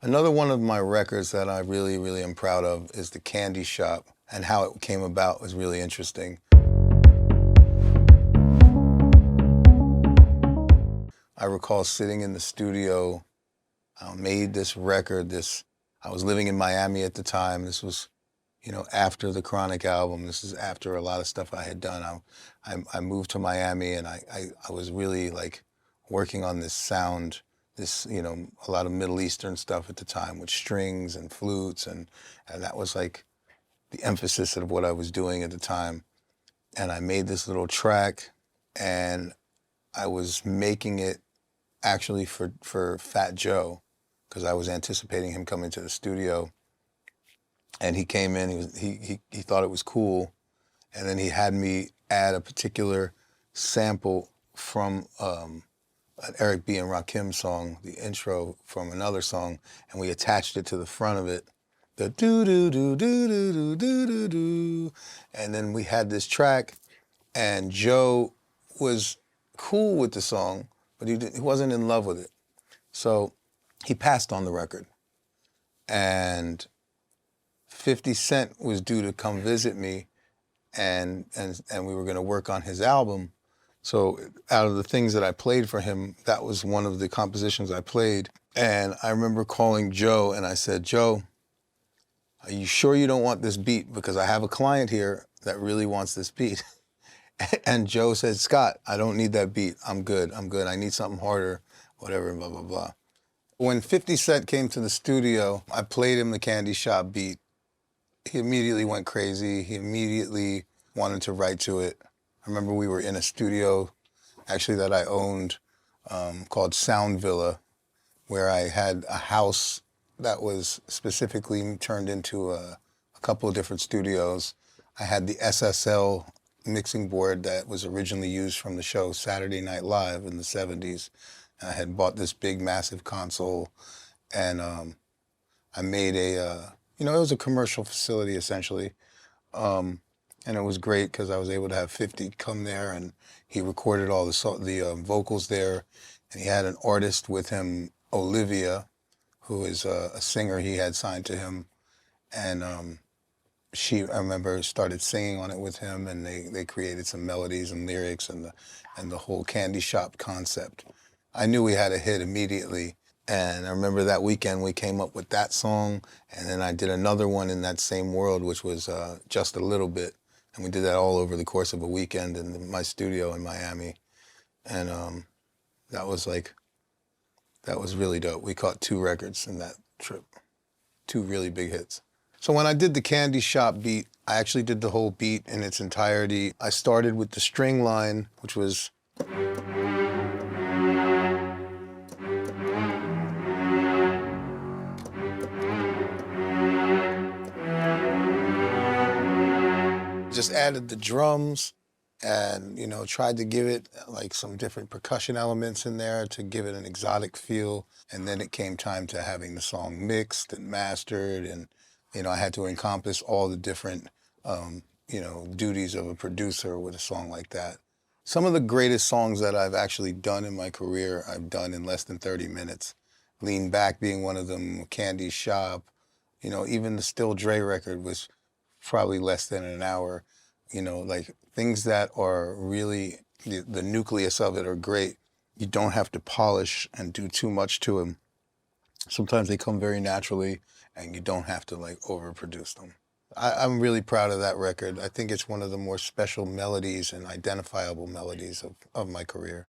Another one of my records that I really, really am proud of is The Candy Shop, and how it came about was really interesting. I recall sitting in the studio, made this record, I was living in Miami at the time. This was, after the Chronic album. This is after a lot of stuff I had done. I moved to Miami, and I was really like working on this sound, a lot of Middle Eastern stuff at the time with strings and flutes, and that was like the emphasis of what I was doing at the time. And I made this little track, and I was making it actually for Fat Joe, because I was anticipating him coming to the studio. And he came in, he thought it was cool, and then he had me add a particular sample from an Eric B. and Rakim song, the intro from another song, and we attached it to the front of it, the do-do-do-do-do-do-do-do-do. And then we had this track, and Joe was cool with the song, but he wasn't in love with it. So he passed on the record. And 50 Cent was due to come visit me, and we were gonna work on his album. So out of the things that I played for him, that was one of the compositions I played. And I remember calling Joe, and I said, Joe, are you sure you don't want this beat? Because I have a client here that really wants this beat. And Joe said, Scott, I don't need that beat. I'm good. I need something harder, whatever, blah, blah, blah. When 50 Cent came to the studio, I played him the Candy Shop beat. He immediately went crazy. He immediately wanted to write to it. I remember we were in a studio, actually, that I owned, called Sound Villa, where I had a house that was specifically turned into a couple of different studios. I had the SSL mixing board that was originally used from the show Saturday Night Live in the 70s. I had bought this big, massive console, and I made it was a commercial facility, essentially. And it was great because I was able to have 50 come there, and he recorded all the vocals there. And he had an artist with him, Olivia, who is a singer he had signed to him. And I remember, started singing on it with him, and they created some melodies and lyrics and the whole Candy Shop concept. I knew we had a hit immediately. And I remember that weekend we came up with that song, and then I did another one in that same world, which was Just a Little Bit. And we did that all over the course of a weekend in my studio in Miami. And that was really dope. We caught 2 records in that trip, 2 really big hits. So when I did the Candy Shop beat, I actually did the whole beat in its entirety. I started with the string line, which was... just added the drums and, tried to give it like some different percussion elements in there to give it an exotic feel. And then it came time to having the song mixed and mastered, and, I had to encompass all the different, duties of a producer with a song like that. Some of the greatest songs that I've actually done in my career, I've done in less than 30 minutes. Lean Back being one of them, Candy Shop, even the Still Dre record was probably less than an hour. Like things that are really, the nucleus of it are great. You don't have to polish and do too much to them. Sometimes they come very naturally, and you don't have to like overproduce them. I'm really proud of that record. I think it's one of the more special melodies and identifiable melodies of my career.